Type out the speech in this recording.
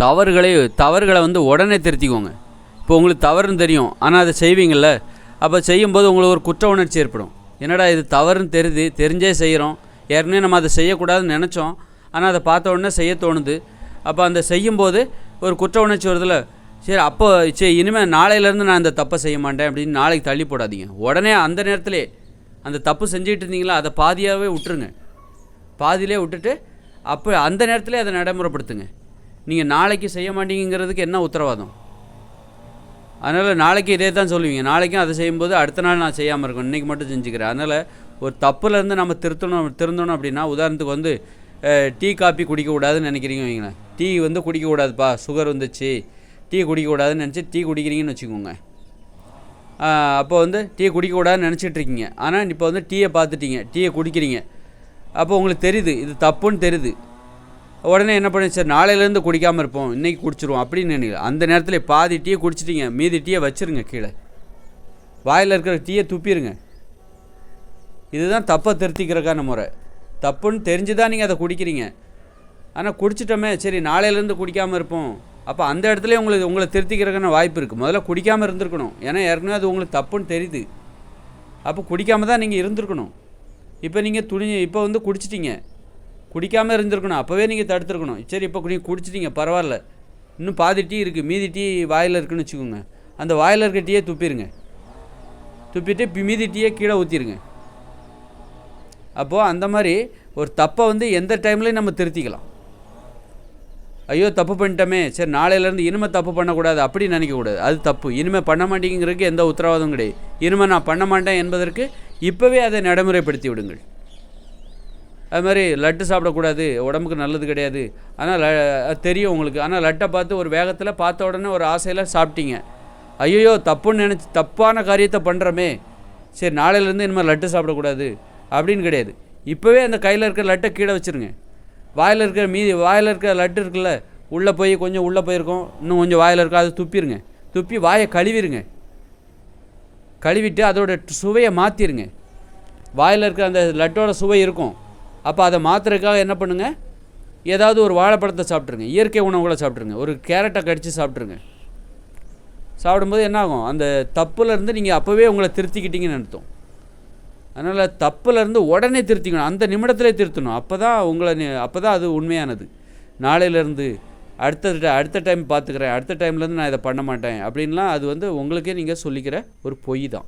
தவறுகளை வந்து உடனே திருத்திக்கோங்க. இப்போ உங்களுக்கு தவறுன்னு தெரியும், ஆனால் அதை செய்வீங்கள்ல, அப்போ செய்யும்போது உங்களுக்கு ஒரு குற்ற உணர்ச்சி ஏற்படும். என்னடா இது தவறுன்னு தெரிஞ்சே செய்கிறோம், ஏற்கனவே நம்ம அதை செய்யக்கூடாதுன்னு நினச்சோம், ஆனால் அதை பார்த்த உடனே செய்ய தோணுது. அப்போ அந்த செய்யும்போது ஒரு குற்ற உணர்ச்சி வருதில்ல, சரி இனிமேல் நாளையிலேருந்து நான் இந்த தப்பை செய்ய மாட்டேன் அப்படின்னு நாளைக்கு தள்ளி போடாதீங்க. உடனே அந்த நேரத்திலே அந்த தப்பு செஞ்சுக்கிட்டு இருந்தீங்களா அதை பாதியாகவே விட்டுருங்க. பாதியிலே விட்டுட்டு அப்போ அந்த நேரத்திலே அதை நடைமுறைப்படுத்துங்க. நீங்கள் நாளைக்கு செய்ய மாட்டீங்கிறதுக்கு என்ன உத்தரவாதம்? அதனால் நாளைக்கு இதே தான் சொல்லுவீங்க, நாளைக்கும் அதை செய்யும்போது அடுத்த நாள் நான் செய்யாமல் இருக்கேன், இன்றைக்கி மட்டும் செஞ்சுக்கிறேன். அதனால் ஒரு தப்புலேருந்து நம்ம திருந்தணும் அப்படின்னா, உதாரணத்துக்கு வந்து டீ காப்பி குடிக்கக்கூடாதுன்னு நினைக்கிறீங்க வைங்களேன். டீ வந்து குடிக்கக்கூடாதுப்பா, சுகர் வந்துச்சு, டீ குடிக்கக்கூடாதுன்னு நினச்சி டீ குடிக்கிறீங்கன்னு வச்சுக்கோங்க. அப்போ வந்து டீ குடிக்கக்கூடாதுன்னு நினச்சிட்ருக்கீங்க, ஆனால் இப்போ வந்து டீயை பார்த்துட்டீங்க, டீயை குடிக்கிறீங்க. அப்போ உங்களுக்கு தெரியுது இது தப்புன்னு தெரியுது. உடனே என்ன பண்ணி, சரி நாளையிலேருந்து குடிக்காமல் இருப்போம், இன்றைக்கி குடிச்சிருவோம் அப்படின்னு நினைக்கல. அந்த நேரத்தில் பாதி டீயை குடிச்சிட்டிங்க, மீதி டீயை வச்சுருங்க கீழே, வாயில் இருக்கிற டீயை துப்பிடுங்க. இதுதான் தப்பை திருத்திக்கிறக்கான முறை. தப்புன்னு தெரிஞ்சு தான் நீங்கள் அதை குடிக்கிறீங்க, ஆனால் குடிச்சிட்டோமே சரி நாளையிலேருந்து குடிக்காமல் இருப்போம். அப்போ அந்த இடத்துல உங்களை திருத்திக்கிறதுக்கான வாய்ப்பு இருக்குது. முதல்ல குடிக்காமல் இருந்திருக்கணும், ஏன்னா ஏற்கனவே அது உங்களுக்கு தப்புன்னு தெரியுது. அப்போ குடிக்காமல் தான் நீங்கள் இருந்திருக்கணும். இப்போ நீங்கள் இப்போ வந்து குடிச்சிட்டிங்க, குடிக்காமல் இருந்திருக்கணும், அப்போவே நீங்கள் தடுத்துருக்கணும். சரி இப்போ நீங்கள் குடிச்சிட்டிங்க, பரவாயில்ல, இன்னும் பாதி டீ இருக்குது, மீதி டீ வாயில் இருக்குதுன்னு வச்சுக்கோங்க. அந்த வாயில் இருக்க டீயை துப்பிடுங்க, துப்பிட்டு மீதி டீயை கீழே ஊற்றிடுங்க. அப்போது அந்த மாதிரி ஒரு தப்பை வந்து எந்த டைம்லேயும் நம்ம திருத்திக்கலாம். ஐயோ தப்பு பண்ணிட்டோமே, சரி நாளையிலேருந்து இனிமேல் தப்பு பண்ணக்கூடாது அப்படின்னு நினைக்கக்கூடாது, அது தப்பு. இனிமேல் பண்ண மாட்டேங்கிறதுக்கு எந்த உத்தரவாதம் கிடையாது. இனிமேல் நான் பண்ண மாட்டேன் என்பதற்கு இப்போவே அதை நடைமுறைப்படுத்தி விடுங்கள். அது மாதிரி லட்டு சாப்பிடக்கூடாது, உடம்புக்கு நல்லது கிடையாது, ஆனால் தெரியும் உங்களுக்கு, ஆனால் லட்டை பார்த்து ஒரு வேகத்தில் பார்த்த உடனே ஒரு ஆசையில் சாப்பிட்டீங்க. ஐயோ தப்புன்னு நினச்சி தப்பான காரியத்தை பண்ணுறோமே, சரி நாளையிலேருந்து இனிமேல் லட்டு சாப்பிடக்கூடாது அப்படின்னு கிடையாது. இப்போவே அந்த கையில் இருக்கிற லட்டை கீழே வச்சுருங்க. வாயில் இருக்கிற லட்டு இருக்குல்ல, கொஞ்சம் உள்ளே போயிருக்கோம், இன்னும் கொஞ்சம் வாயில் இருக்கோ, அதை துப்பிடுங்க. துப்பி வாயை கழுவிடுங்க. கழுவிட்டு அதோட சுவையை மாற்றிடுங்க. வாயில் இருக்கிற அந்த லட்டோட சுவை இருக்கும், அப்போ அதை மாற்றுறதுக்காக என்ன பண்ணுங்கள், ஏதாவது ஒரு வாழைப்பழத்தை சாப்பிட்ருங்க, இயற்கை உணவுகளை சாப்பிட்ருங்க, ஒரு கேரட்டை கடித்து சாப்பிட்ருங்க. சாப்பிடும்போது என்ன ஆகும், அந்த தப்புலேருந்து நீங்கள் அப்போவே உங்களை திருத்திக்கிட்டீங்கன்னு அர்த்தம். அதனால் தப்புலேருந்து உடனே திருத்திக்கணும், அந்த நிமிடத்திலே திருத்தணும். அப்போ தான் அது உண்மையானது. நாளையிலேருந்து அடுத்த டைம் பார்த்துக்கிறேன், அடுத்த டைம்லேருந்து நான் இதை பண்ண மாட்டேன் அப்படின்லாம் அது வந்து உங்களுக்கே நீங்கள் சொல்லிக்கிற ஒரு பொய் தான்.